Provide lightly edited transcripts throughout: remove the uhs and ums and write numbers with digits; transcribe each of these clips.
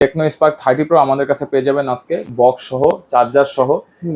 Tecno Spark 30 pro আমাদের কাছে পেয়ে যাবেন আজকে বক্স সহ, চার্জার সহ,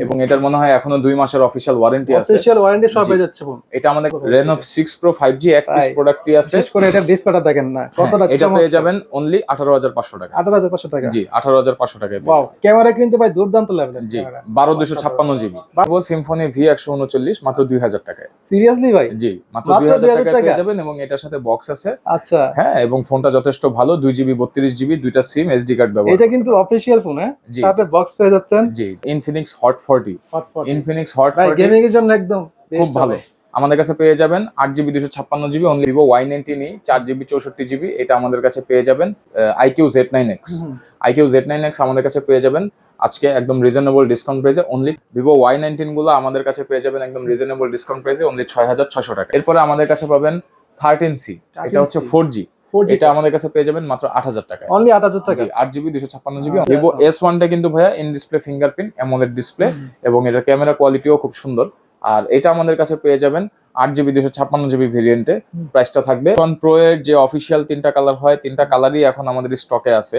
এবং এটার মনে হয় এখনো 2 মাসের অফিশিয়াল ওয়ারেন্টি আছে। অফিশিয়াল ওয়ারেন্টি সব পেয়ে যাচ্ছে ফোন। এটা আমাদের Reno 6 Pro 5G এক পিস প্রোডাক্টই আছে। বিশেষ করে এটা ডিসপ্লেটা দেখেন না কতটা চমৎকার। এটা পেয়ে যাবেন অনলি 18500 টাকা। 18500 টাকা। জি 18500 টাকায়। ওয়াও, ক্যামেরা কিন্তু ভাই দুর্দান্ত লেভেলের। জি 12256 জিবি Vivo Symphony V139 মাত্র 2000 টাকায়। সিরিয়াসলি ভাই? জি মাত্র 2000 টাকায় পেয়ে যাবেন এবং এটার সাথে বক্স আছে। আচ্ছা হ্যাঁ, এবং ফোনটা যথেষ্ট ভালো, 2GB 32GB দুইটা সিম SD কার্ড ব্যবহার। এটা কিন্তু অফিশিয়াল ফোন, হ্যাঁ, সাথে বক্স পেয়ে যাচ্ছেন। জি Infinix Hot 40 Infinix Hot 40 ভাই গেমিং এর জন্য একদম খুব ভালো। আমাদের কাছে পেয়ে যাবেন 8GB 256GB only Vivo Y19 4GB 64GB। এটা আমাদের কাছে পেয়ে যাবেন IQ Z9X IQ Z9X আমাদের কাছে পেয়ে যাবেন আজকে একদম রিজনেবল ডিসকাউন্ট প্রাইসে। অনলি Vivo Y19 গুলো আমাদের কাছে পেয়ে যাবেন একদম রিজনেবল ডিসকাউন্ট প্রাইসে অনলি 6600 টাকা। এরপরে আমাদের কাছে পাবেন 13C, এটা হচ্ছে 4G। এটা আমাদের কাছে পেয়ে যাবেন মাত্র 8000 টাকা। অনলি 8000 টাকা। 8GB 256GB। Vivo S1 টা কিন্তু ভাইয়া in display fingerprint AMOLED display এবং এটার ক্যামেরা কোয়ালিটিও খুব সুন্দর। আর এটা আমাদের কাছে পেয়ে যাবেন 8GB 256GB ভেরিয়েন্টে। প্রাইসটা থাকবে S1 Pro এর যে অফিশিয়াল 3টা কালার হয়, 3টা কালারই এখন আমাদের স্টকে আছে।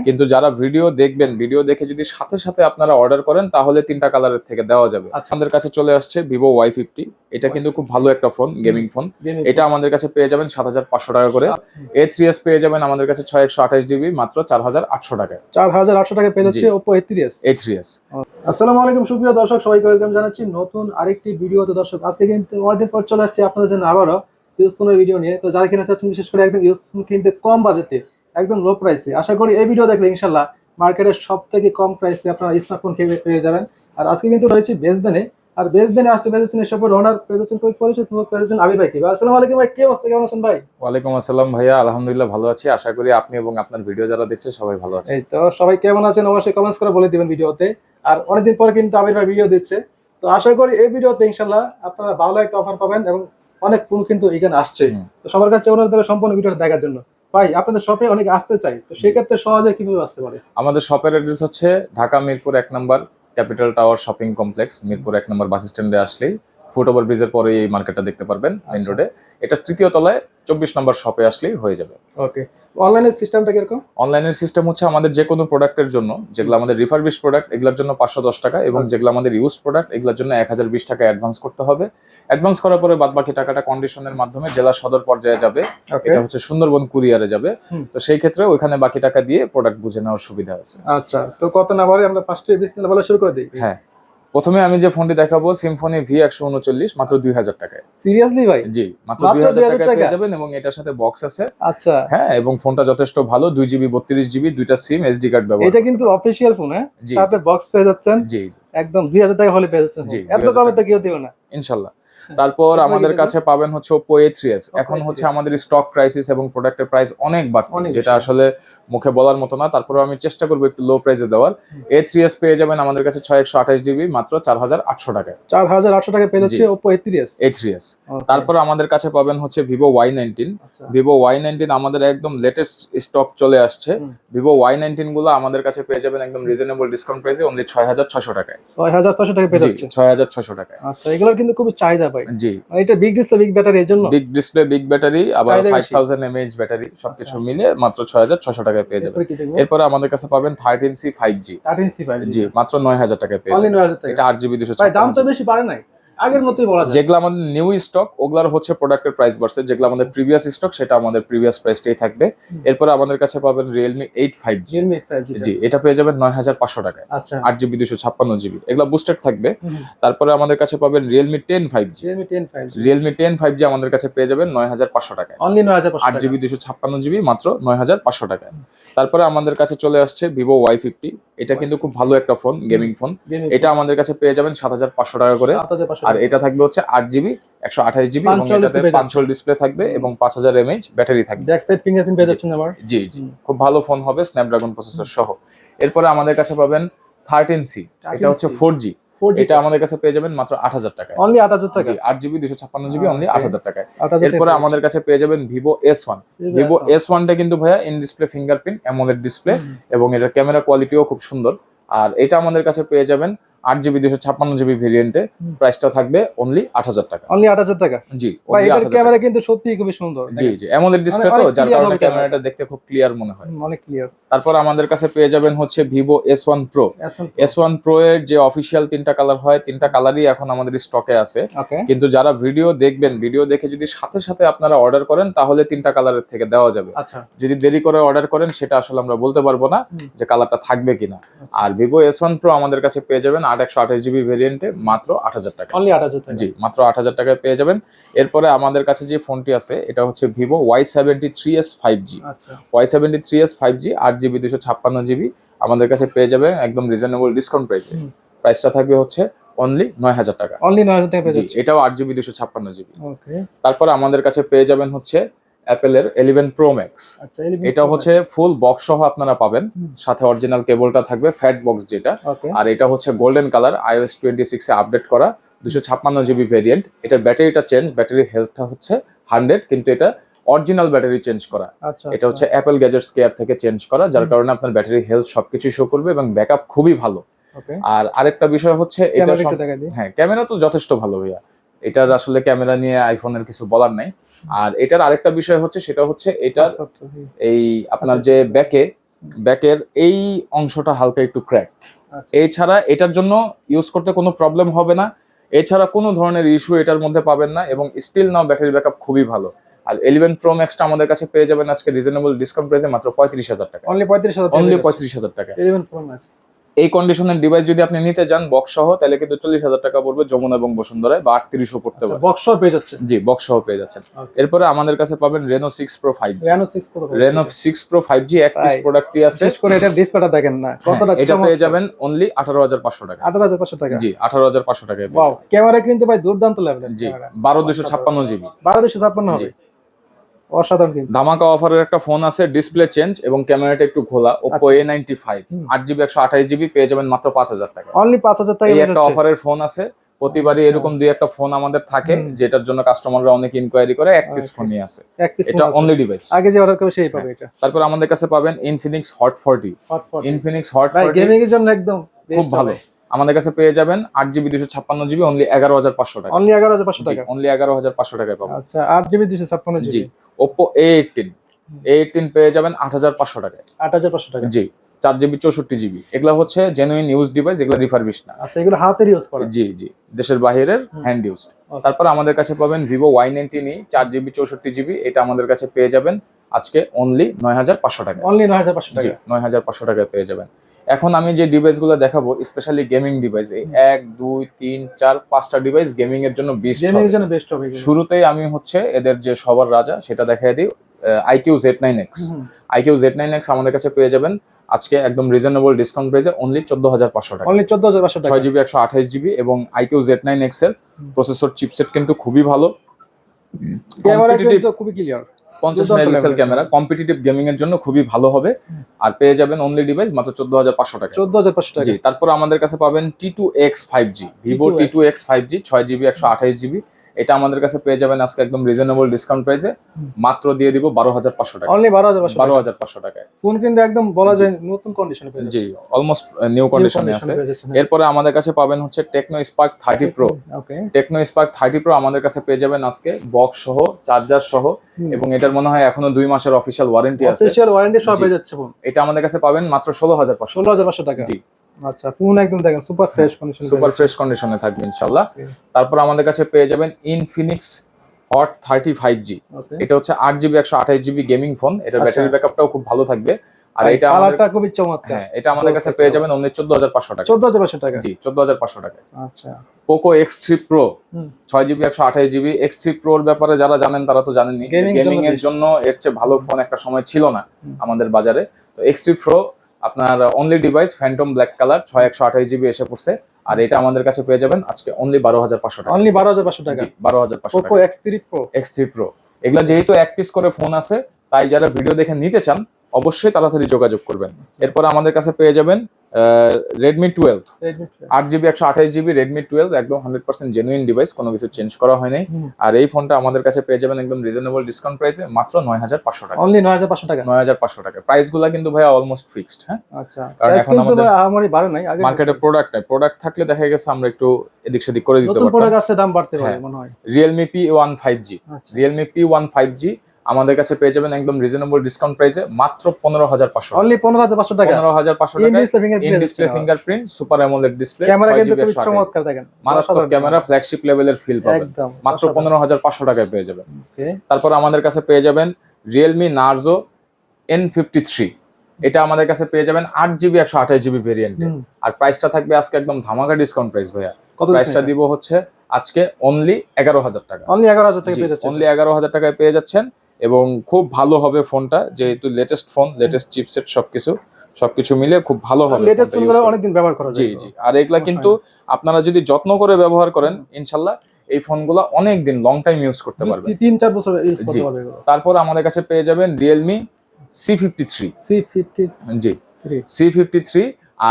কিন্তু যারা ভিডিও দেখবেন, ভিডিও দেখে যদি সাথে সাথে আপনারা অর্ডার করেন তাহলে 3টা কালারের থেকে দেওয়া যাবে। আমাদের কাছে চলে আসছে Vivo Y50। এটা কিন্তু খুব ভালো একটা ফোন, গেমিং ফোন। এটা আমাদের কাছে পেয়ে যাবেন 7500 টাকা করে। A3s পেয়ে যাবেন আমাদের কাছে 628GB মাত্র 4800 টাকায়। 4800 টাকায় পেয়ে যাচ্ছে Oppo A3s। আসসালামু আলাইকুম সুপ্রিয় দর্শক, সবাইকে ওয়েলকাম জানাচ্ছি নতুন আরেকটি ভিডিওতে। দর্শক আজকে কিন্তু অনেকদিন পর চলে আসছে আপনাদের জন্য আবারও ইউজফোনের ভিডিও নিয়ে। তো যারা কিনা চাচ্ছেন বিশেষ করে একদম ইউজফোন কিনতে কম বাজেটে, একদম লো প্রাইসে, আশা করি এই ভিডিও দেখলে ইনশাল্লাহ মার্কেটের সব থেকে কম প্রাইসে আপনারা স্মার্টফোন পেয়ে যাবেন। আর আজকে কিন্তু রয়েছে বেসবেনে, আর বেসবেনে আসতে পেয়েছেন এসবের ওনার পেয়েছেন কই পরিচিত পেয়েছেন আবির ভাই। আসসালামু আলাইকুম ভাই, কি অবস্থা, কেমন আছেন ভাই? ওয়ালাইকুম আসসালাম ভাইয়া, আলহামদুলিল্লাহ ভালো আছি। আশা করি আপনি এবং আপনার ভিডিও যারা দেখছে সবাই ভালো আছে। এই তো সবাই কেমন আছেন অবশ্যই কমেন্টস করে বলে দিবেন ভিডিওতে। আর অনেকদিন পরে কিন্তু আবির ভাই ভিডিও দিচ্ছে, তো আশা করি এই ভিডিওতে ইনশাল্লাহ আপনারা ভালো একটা অফার পাবেন এবং অনেক ফোন কিন্তু এখানে আসছে। তো সবার কাছে অনুরোধ করে সম্পূর্ণ ভিডিওটা দেখার জন্য। ভাই আপনাদের শপে অনেক আসতে চাই, তো সেই ক্ষেত্রে সহজে কিভাবে আসতে পারে? আমাদের শপের অ্যাড্রেস হচ্ছে Dhaka Mirpur 1 number capital tower shopping complex. Mirpur 1 number bus স্ট্যান্ডে আসলেই ফুটওভার ব্রিজের পরে এই মার্কেটটা দেখতে পারবেন মেইন রোডে। এটা 3য় তলায় 24 নম্বর শপে আসলেই হয়ে যাবে। ওকে, অনলাইনের সিস্টেমটা কিরকম? অনলাইনের সিস্টেম হচ্ছে আমাদের যে কোনো প্রোডাক্টের জন্য, যেগুলো আমাদের রিফারবিশ প্রোডাক্ট এগুলোর জন্য 510 টাকা, এবং যেগুলো আমাদের ইউজ প্রোডাক্ট এগুলোর জন্য 1020 টাকা অ্যাডভান্স করতে হবে। অ্যাডভান্স করার পরে বাদ বাকি টাকাটা কন্ডিশনের মাধ্যমে জেলা সদর পর্যায়ে যাবে। এটা হচ্ছে সুন্দরবন কুরিয়ারে যাবে। তো সেই ক্ষেত্রে ওইখানে বাকি টাকা দিয়ে প্রোডাক্ট বুঝে নেওয়ার সুবিধা আছে। আচ্ছা, তো কত নাম্বারে আমরা ফার্স্টে বিসমিল্লাহ বলে শুরু করে দিই? হ্যাঁ, প্রথমে আমি যে ফোনটি দেখাবো Symphony V139 মাত্র 2000 টাকায়। সিরিয়াসলি ভাই? জি মাত্র 2000 টাকায় পেয়ে যাবেন এবং এটার সাথে বক্স আছে। আচ্ছা হ্যাঁ, এবং ফোনটা যথেষ্ট ভালো, 2GB 32GB দুইটা সিম SD কার্ড ব্যবহার। এটা কিন্তু অফিশিয়াল ফোন, হ্যাঁ, সাথে বক্স পেয়ে যাচ্ছেন। জি একদম 2000 টাকা হলে পেয়ে যাচ্ছেন। এত কমে তো কেউ দিবে না ইনশাআল্লাহ। তারপর আমাদের কাছে পাবেন হচ্ছে Oppo A3s। এখন হচ্ছে আমাদের স্টক ক্রাইসিস এবং প্রোডাক্টের প্রাইস অনেক বাড়ছে, যেটা আসলে মুখে বলার মতো না। তারপর আমি চেষ্টা করব একটু লো প্রাইসে দেওয়ার। A3s পেয়ে যাবেন আমাদের কাছে 628GB মাত্র 4800 টাকায়। 4800 টাকায় পেয়ে যাচ্ছে Oppo A3s। তারপর আমাদের কাছে পাবেন হচ্ছে Vivo Y19। Vivo Y19 আমাদের একদম লেটেস্ট স্টক চলে আসছে। Vivo Y19 গুলো আমাদের কাছে পেয়ে যাবেন একদম রিজনেবল ডিসকাউন্ট প্রাইসে অনলি 6600 টাকায়। 6600 টাকায় পেয়ে যাচ্ছে। 6600 টাকায়। আচ্ছা, এগুলোর কিন্তু খুবই চাহিদা ভাই। জি, এটা বিগ ডিসপ্লে বিগ ব্যাটারি, এর জন্য বিগ ডিসপ্লে বিগ ব্যাটারি, আবার 5000 mAh ব্যাটারি, সবকিছু মিলে মাত্র 6600 টাকায় পেয়ে যাবেন। এরপর আমাদের কাছে পাবেন 13C 5G। জি মাত্র 9000 টাকায় পেয়ে যাবেন। এটা 8GB 256। ভাই দাম তো বেশি বাড়ে নাই, আগের মতোই বলা যায়। যেগুলো আমাদের নিউ স্টক ওগুলার হচ্ছে প্রোডাক্টের প্রাইস বাড়ছে, যেগুলো আমাদের প্রিভিয়াস স্টক সেটা আমাদের প্রিভিয়াস প্রাইসটাই থাকবে। এরপর আমাদের কাছে পাবেন Realme 8 5G। জি, এটা পেয়ে যাবেন 9500 টাকায়। আচ্ছা, 8GB 256GB এগুলা বুস্টেড থাকবে। তারপরে আমাদের কাছে পাবেন Realme 10 5G। Realme 10 5G আমাদের কাছে পেয়ে যাবেন 9500 টাকায়। অনলি 9500 টাকা। 8GB 256GB মাত্র 9500 টাকায়। তারপরে আমাদের কাছে চলে আসছে Vivo Y50। এটা কিন্তু খুব ভালো একটা ফোন, গেমিং ফোন। এটা আমাদের কাছে পেয়ে যাবেন 7500 টাকা করে। আর এটা থাকবে হচ্ছে 8GB 128GB এবং এটাতে পাঞ্চল ডিসপ্লে থাকবে এবং 5000 mAh ব্যাটারি থাকবে। ব্যাক সাইড ফিঙ্গারপ্রিন্ট পেয়ে যাচ্ছেন আবার। জি জি, খুব ভালো ফোন হবে, স্ন্যাপড্রাগন প্রসেসর সহ। এরপরে আমাদের কাছে পাবেন 13C। এটা হচ্ছে 4G। এটা আমাদের কাছে পেয়ে যাবেন মাত্র 8000 টাকায়। অনলি 8000 টাকা। 8GB 256GB অনলি 8000 টাকায়। এরপরে আমাদের কাছে পেয়ে যাবেন Vivo S1। Vivo S1 টা কিন্তু ভাইয়া in display fingerprint AMOLED display এবং এটার ক্যামেরা কোয়ালিটিও খুব সুন্দর। আর এটা আমাদের কাছে পেয়ে যাবেন 8GB 256GB ভেরিয়েন্টে প্রাইসটা থাকবে অনলি 8000 টাকা। অনলি 8000 টাকা। জি, ভাই এটার ক্যামেরা কিন্তু সত্যিই খুবই সুন্দর। জি জি, AMOLED ডিসপ্লে তো যার কারণে ক্যামেরাটা দেখতে খুব ক্লিয়ার মনে হয়, অনেক ক্লিয়ার। তারপর আমাদের কাছে পেয়ে যাবেন হচ্ছে Vivo S1 Pro। S1 Pro এর যে অফিশিয়াল 3টা কালার হয়, 3টা কালারই এখন আমাদের স্টকে আছে। কিন্তু যারা ভিডিও দেখবেন, ভিডিও দেখে যদি সাথে সাথে আপনারা অর্ডার করেন তাহলে 3টা কালারের থেকে দেওয়া যাবে। যদি দেরি করে অর্ডার করেন সেটা আসলে আমরা বলতে পারবো না যে কালারটা থাকবে কিনা। আর Vivo S1 Pro আমাদের কাছে পেয়ে যাবেন 828GB ভেরিয়েন্টে মাত্র 8000 টাকা। অনলি 8000 টাকা। জি, মাত্র 8000 টাকায় পেয়ে যাবেন। এরপরে আমাদের কাছে যে ফোনটি আছে এটা হচ্ছে Vivo Y73s 5G। Y73s 5G 8GB 256GB আমাদের কাছে পেয়ে যাবে একদম রিজনেবল ডিসকাউন্ট প্রাইসে। প্রাইসটা থাকবে হচ্ছে অনলি 9000 টাকা। অনলি 9000 টাকা পেয়ে যাচ্ছে। এটাও 8GB 256GB। ওকে। তারপর আমাদের কাছে পেয়ে যাবেন হচ্ছে অ্যাপেলের 11 Pro Max। আচ্ছা, এটা হচ্ছে ফুল বক্স সহ আপনারা পাবেন, সাথে অরিজিনাল কেবলটা থাকবে, ফ্যাট বক্স যেটা। আর এটা হচ্ছে গোল্ডেন কালার, iOS 26 এ আপডেট করা 256GB ভেরিয়েন্ট। এটার ব্যাটারিটা চেঞ্জ, ব্যাটারি হেলথটা হচ্ছে 100, কিন্তু এটা অরিজিনাল ব্যাটারি চেঞ্জ করা। এটা হচ্ছে অ্যাপল গ্যাজেটস কেয়ার থেকে চেঞ্জ করা, যার কারণে আপনার ব্যাটারি হেলথ সবকিছু শো করবে এবং ব্যাকআপ খুবই ভালো। আর আরেকটা বিষয় হচ্ছে এটা, হ্যাঁ ক্যামেরা তো যথেষ্ট ভালো ভাইয়া, এটার আসলে ক্যামেরা নিয়ে আইফোনের কিছু বলার নাই। আর এটার আরেকটা বিষয় হচ্ছে সেটা হচ্ছে এটার এই আপনার যে ব্যাকের এই অংশটা হালকা একটু ক্র্যাক। এছাড়া এটার জন্য ইউজ করতে কোনো প্রবলেম হবে না, এছাড়া কোনো ধরনের ইস্যু এটার মধ্যে পাবেন না, এবং স্টিল নাও ব্যাটারি ব্যাকআপ খুবই ভালো। আর 11 Pro Max টা আমাদের কাছে পেয়ে যাবেন আজকে রিজনেবল ডিসকাউন্ট প্রাইসে মাত্র 35000 টাকা। অনলি 35000 টাকা। অনলি 35000 টাকা। 11 Pro Max এই কন্ডিশনের ডিভাইস যদি আপনি নিতে যান বক্স সহ, তাহলে কিন্তু 40000 টাকা পড়বে যমুনা এবং বসুন্ধরায়, বা 3800 পড়তে পারে। বক্স সহ পেয়ে যাচ্ছেন। জি, বক্স সহ পেয়ে যাচ্ছেন। এরপরে আমাদের কাছে পাবেন Reno 6 Pro 5G। Reno 6 Pro 5G এক পিস প্রোডাক্টই আছে। বিশেষ করে এটার ডিসপ্লেটা দেখেন না কতটা চমৎকার। এটা পেয়ে যাবেন অনলি 18500 টাকা। 18500 টাকা। জি, 18500 টাকায়। ওয়াও, ক্যামেরা কিন্তু ভাই দুর্দান্ত লেভেলের। জি, 12256GB। 12256 হবে। অসাধারণ। কিন্তু ধামাকা অফারের একটা ফোন আছে, ডিসপ্লে চেঞ্জ এবং ক্যামেরাটা একটু ঘোলা, Oppo A95 8GB 128GB পেয়ে যাবেন মাত্র 5000 টাকা। অনলি 5000 টাকা। এই একটা অফারের ফোন আছে। প্রতিবারই এরকম দুই একটা ফোন আমাদের থাকে যেটার জন্য কাস্টমাররা অনেক ইনকোয়ারি করে। এক পিস ফোনই আছে, এটা অনলি ডিভাইস, আগে যে অর্ডার করবে সেই পাবে এটা। তারপর আমাদের কাছে পাবেন Infinix Hot 40। Infinix Hot 40 gaming এর জন্য একদম খুব ভালো। আমাদের কাছে পেয়ে যাবেন 8GB 256GB অনলি 11500 টাকা। অনলি 11500 টাকা। অনলি 11500 টাকায় পাবেন। আচ্ছা, 8GB 256GB। জি, Oppo A18 পেয়ে যাবেন 8500 টাকায়। 8500 টাকা। জি, 4GB 64GB। এগুলা হচ্ছে জেনুইন ইউজ ডিভাইস, এগুলা রিফারবিশ না। আচ্ছা, এগুলো হাতের ইউজ করা। জি জি, দেশের বাইরের হ্যান্ড ইউজ। তারপর আমাদের কাছে পাবেন Vivo Y19 4GB 64GB। এটা আমাদের কাছে পেয়ে যাবেন আজকে অনলি 9500 টাকা। অনলি 9500 টাকা। জি, 9500 টাকায় পেয়ে যাবেন। এখন আমি যে ডিভাইসগুলো দেখাবো স্পেশালি গেমিং ডিভাইস, এই 1 2 3 4 5টা ডিভাইস গেমিং এর জন্য বেস্ট হবে। শুরুতেই আমি হচ্ছে এদের যে সবার রাজা সেটা দেখাই দিই, IQ Z9X। IQ Z9X আমাদের কাছে পেয়ে যাবেন আজকে একদম রিজনেবল ডিসকাউন্ট প্রাইসে অনলি 14500 টাকা। অনলি 14500 টাকা। 6GB 128GB এবং IQ Z9X এর প্রসেসর চিপসেট কিন্তু খুবই ভালো, ক্যামেরা কিন্তু খুবই clear, 50 megapixel camera, competitive gaming এর জন্য খুবই ভালো হবে। আর পেয়ে যাবেন অনলি ডিভাইস মাত্র 14500 টাকা। 14500 টাকা। জি, তারপর আমাদের কাছে পাবেন T2X 5G, Vivo T2X 5G 6GB 128GB। এটা আমাদের কাছে পেয়ে যাবেন আজকে একদম রিজনেবল ডিসকাউন্ট প্রাইসে মাত্র দিয়ে দিব 12500 টাকা। অনলি 12500 টাকায়। ফোন কিন্তু একদম বলা যায় নতুন কন্ডিশনে পেয়ে যাচ্ছে। জি, অলমোস্ট নিউ কন্ডিশনে আছে। এরপরে আমাদের কাছে পাবেন হচ্ছে Tecno Spark 30 Pro। ওকে, Tecno Spark 30 Pro আমাদের কাছে পেয়ে যাবেন আজকে বক্স সহ, চার্জার সহ, এবং এটার মনে হয় এখনো 2 মাসের অফিশিয়াল ওয়ারেন্টি আছে। অফিশিয়াল ওয়ারেন্টি সহ পেয়ে যাচ্ছে ফোন। এটা আমাদের কাছে পাবেন মাত্র 16500 টাকা। জি, আচ্ছা, ফোন একদম দেখেন সুপার ফ্রেশ কন্ডিশনে থাকবে ইনশাআল্লাহ। তারপর আমাদের কাছে পেয়ে যাবেন Infinix Hot 35G। এটা হচ্ছে 8GB 128GB গেমিং ফোন, এটার ব্যাটারি ব্যাকআপটাও খুব ভালো থাকবে। আর এটা কালারটা খুবই চমৎকার। হ্যাঁ, এটা আমাদের কাছে পেয়ে যাবেন অনলি 14500 টাকা। 14500 টাকা। জি, 14500 টাকা। আচ্ছা, Poco X3 Pro 6GB 128GB। X3 Pro এর ব্যাপারে যারা জানেন তারা তো জানেনই, গেমিং এর জন্য এর চেয়ে ভালো ফোন একটা সময় ছিল না আমাদের বাজারে। তো X3 Pro আপনার only device Phantom black colour 6128GB এসে পড়ছে। আর এটা আমাদের কাছে পেয়ে যাবেন আজকে অনলি 12500 টাকা। অনলি 12500 টাকা। জি, 12500 টাকা। Poco X3 Pro। এগুলা যেহেতু এক পিস করে ফোন আছে, তাই যারা ভিডিও দেখে নিতে চান অবশ্যই তাড়াতাড়ি যোগাযোগ করবেন। এরপর আমাদের কাছে পেয়ে যাবেন Redmi 12 Redmi 8GB 128GB Redmi 12 একদম 100% জেনুইন ডিভাইস, কোনো কিছু চেঞ্জ করা হয়নি। আর এই ফোনটা আমাদের কাছে পেয়ে যাবেন একদম রিজনেবল ডিসকাউন্ট প্রাইসে মাত্র 9500 টাকা। অনলি 9500 টাকা। 9500 টাকা প্রাইসগুলো কিন্তু ভাই অলমোস্ট ফিক্সড। হ্যাঁ, আচ্ছা, কারণ এখন আমাদের আমারই বাড়ে নাই, আগে মার্কেটে প্রোডাক্ট নাই, প্রোডাক্ট থাকলে দেখা গেছে আমরা একটু এদিক সেদিক করে দিতে নতুন পারতাম। প্রোডাক্ট আসলে দাম বাড়তে পারে হ্যাঁ। মনে হয়। Realme P1 5G, আচ্ছা, Realme P1 5G আমাদের কাছে পেয়ে যাবেন একদম রিজনেবল ডিসকাউন্ট প্রাইসে মাত্র 15500 টাকা। অনলি 15500 টাকা। 15500 ইন টাকা। Display fingerprint in display fingerprint super AMOLED display, camera কিন্তু 6GB খুব 128GB চমৎকার দেখেন। মারাত্মক ক্যামেরা, ফ্ল্যাগশিপ লেভেলের ফিল পাবেন একদম মাত্র 15500 টাকায় পেয়ে যাবেন। ওকে, তারপর আমাদের কাছে পেয়ে যাবেন Realme Narzo N53, এটা আমাদের কাছে পেয়ে যাবেন 8GB 128GB ভেরিয়েন্টে। আর প্রাইসটা থাকবে আজকে একদম ধামাকা ডিসকাউন্ট প্রাইস ভাইয়া। কত প্রাইসটা দিব হচ্ছে আজকে অনলি 11000 টাকা। অনলি 11000 টাকা পেয়ে যাচ্ছে। অনলি 11000 টাকায় পেয়ে যাচ্ছেন এবং খুব ভালো হবে ফোনটা, যেহেতু লেটেস্ট ফোন, লেটেস্ট চিপসেট সবকিছু মিলে খুব ভালো হবে। লেটেস্ট ফোনগুলো অনেক দিন ব্যবহার করা যায়। জি জি, আর এগুলা কিন্তু আপনারা যদি যত্ন করে ব্যবহার করেন ইনশাআল্লাহ এই ফোনগুলো অনেক দিন লং টাইম ইউজ করতে পারবেন, 3-4 বছর ইউজ করতে পারবে এগুলো। তারপর আমাদের কাছে পেয়ে যাবেন Realme C53, জি C53,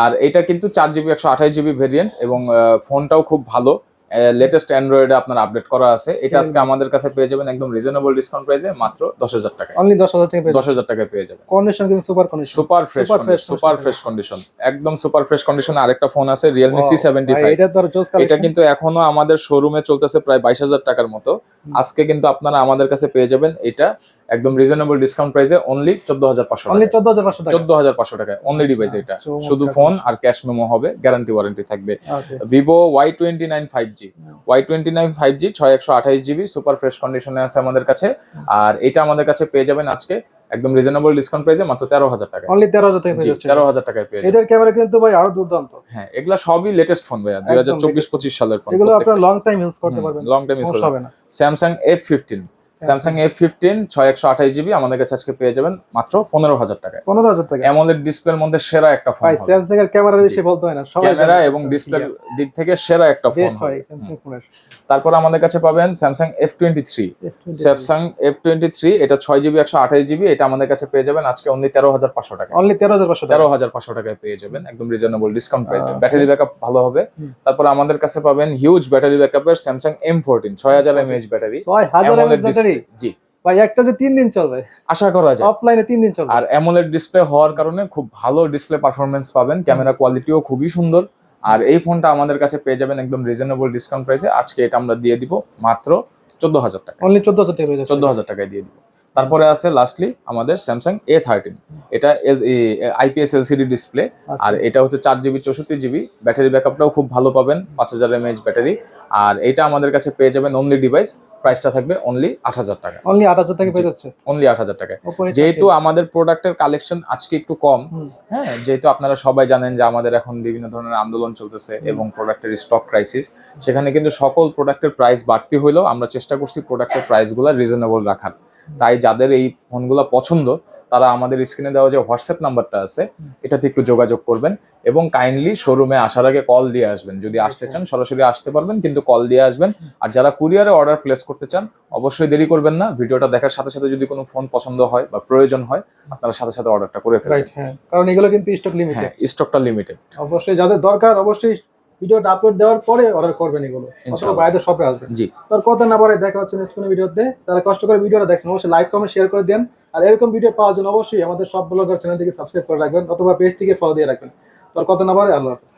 আর এটা কিন্তু 4GB 128GB ভেরিয়েন্ট এবং ফোনটাও খুব ভালো, লেটেস্ট অ্যান্ড্রয়েডে আপনার আপডেট করা আছে। এটা আজকে আমাদের কাছে পেয়ে যাবেন একদম রিজনেবল ডিসকাউন্ট প্রাইসে মাত্র 10000 টাকা। অনলি 10000 টাকা পেয়ে 10000 টাকায় পেয়ে যাবেন। কন্ডিশন কিন্তু super condition, super fresh condition, একদম সুপার ফ্রেশ কন্ডিশন। আরেকটা ফোন আছে Realme C75, এটা তো জোস কালেকশন। এটা কিন্তু এখনো আমাদের শোরুমে চলতেছে প্রায় 22000 টাকার মতো। আজকে কিন্তু আপনারা আমাদের কাছে পেয়ে যাবেন এটা একদম রিজনেবল ডিসকাউন্ট প্রাইসে অনলি 14500 অনলি টাকা। 14500 টাকা। 14500 টাকায় অনলি ডিভাইস এটা, শুধু ফোন আর ক্যাশ মেমো হবে, গ্যারান্টি ওয়ারেন্টি থাকবে। Vivo Y29 5G, Y29 5G 6128GB super fresh কন্ডিশনে আছে আমাদের কাছে। আর এটা আমাদের কাছে পেয়ে যাবেন আজকে একদম রিজনেবল ডিসকাউন্ট প্রাইসে মাত্র 13000 টাকা। অনলি 13000 টাকা পেয়ে যাচ্ছে। 13000 টাকায় পেয়ে যাবেন। এটার ক্যামেরা কিন্তু ভাই আরো দুর্দান্ত। হ্যাঁ, এগুলা সবই লেটেস্ট ফোন ভাইয়া, 2024-25 সালের ফোন। এগুলো আপনারা লং টাইম ইউজ করতে পারবেন, লং টাইম ইউজ করতে হবে না। Samsung F15, Samsung F15 6128GB আমাদের কাছে আজকে পেয়ে যাবেন মাত্র 15000 টাকায়। 15000 টাকা। অ্যামোলেড ডিসপ্লের মধ্যে সেরা একটা ফোন ভাই হবে। স্যামসাং এর ক্যামেরা বেশি বলতে হয় না, সবাই ক্যামেরা এবং ডিসপ্লের দিক থেকে সেরা একটা ফোন বেস্ট হয় হবে। স্যামসাং ফোনের। তারপর আমাদের কাছে পাবেন Samsung F23, Samsung F23 এটা 6GB 128GB, এটা আমাদের কাছে পেয়ে যাবেন আজকে অনলি 13500 টাকা। অনলি 13500 টাকা। 13500 টাকায় পেয়ে যাবেন একদম রিজনেবল ডিসকাউন্ট প্রাইসে। ব্যাটারি ব্যাকআপ ভালো হবে। তারপর আমাদের কাছে পাবেন হিউজ ব্যাটারি ব্যাকআপের Samsung M14 6000 mAh battery, 6000 mAh battery. জি ভাই একটা যে 3 দিন চলবে আশা করা যায়, অফলাইনে 3 দিন চলবে। আর অ্যামোলেড ডিসপ্লে হওয়ার কারণে খুব ভালো ডিসপ্লে পারফরম্যান্স পাবেন, ক্যামেরা কোয়ালিটিও খুবই সুন্দর। আর এই ফোনটা আমাদের কাছে পেয়ে যাবেন একদম রিজনেবল ডিসকাউন্ট প্রাইসে। আজকে এটা আমরা দিয়ে দিব মাত্র 14000 টাকা। অনলি 14000 টাকা পেয়ে যাচ্ছে। 14000 টাকায় দিয়ে দিব। তারপরে আছে লাস্টলি আমাদের Samsung A13, এটা IPS LCD ডিসপ্লে, আর এটা হচ্ছে 4GB 64GB, ব্যাটারি ব্যাকআপটাও খুব ভালো পাবেন, 5000 mAh ব্যাটারি। আর এটা আমাদের কাছে পেয়ে যাবেন অনলি ডিভাইস, প্রাইসটা থাকবে অনলি 8000 টাকা। অনলি 8000 টাকা পেয়ে যাচ্ছে। অনলি 8000 টাকায়। যেহেতু আমাদের প্রোডাক্টের কালেকশন আজকে একটু কম, হ্যাঁ, যেহেতু আপনারা সবাই জানেন যে আমাদের এখন বিভিন্ন ধরনের আন্দোলন চলতেছে এবং প্রোডাক্টের স্টক ক্রাইসিস, সেখানে কিন্তু সকল প্রোডাক্টের প্রাইস বাড়তি হলেও আমরা চেষ্টা করছি প্রোডাক্টের প্রাইসগুলো রিজনেবল রাখার। তাই যাদের এই ফোনগুলো পছন্দ তারা আমাদের স্ক্রিনে দেওয়া যে হোয়াটসঅ্যাপ নাম্বারটা আছে এটাতে একটু যোগাযোগ করবেন এবং কাইন্ডলি শোরুমে আসার আগে কল দিয়ে আসবেন। যদি আসতে চান সরাসরি আসতে পারবেন, কিন্তু কল দিয়ে আসবেন। আর যারা কুরিয়ারে অর্ডার প্লেস করতে চান অবশ্যই দেরি করবেন না, ভিডিওটা দেখার সাথে সাথে যদি কোনো ফোন পছন্দ হয় বা প্রয়োজন হয় আপনারা সাথে সাথে অর্ডারটা করে ফেলবেন। হ্যাঁ, কারণ এগুলো কিন্তু স্টক লিমিটেড। হ্যাঁ, স্টকটা লিমিটেড। অবশ্যই যাদের দরকার অবশ্যই ভিডিওটা আপলোড দেওয়ার পরে অর্ডার করবেন এগুলো, অথবা বাইরের শপে আসবেন। জি, তার কথা না বলে দেখা হচ্ছে নেক্সট কোনো ভিডিওতে। তারা কষ্ট করে ভিডিওটা দেখছেন অবশ্যই লাইক কমেন্ট শেয়ার করে দেন। আর এরকম ভিডিও পাওয়ার জন্য অবশ্যই আমাদের সব ব্লগার চ্যানেলটিকে সাবস্ক্রাইব করে রাখবেন অথবা পেজটিকে ফলো দিয়ে রাখবেন। তার কথা না বলে আল্লাহ হাফেজ।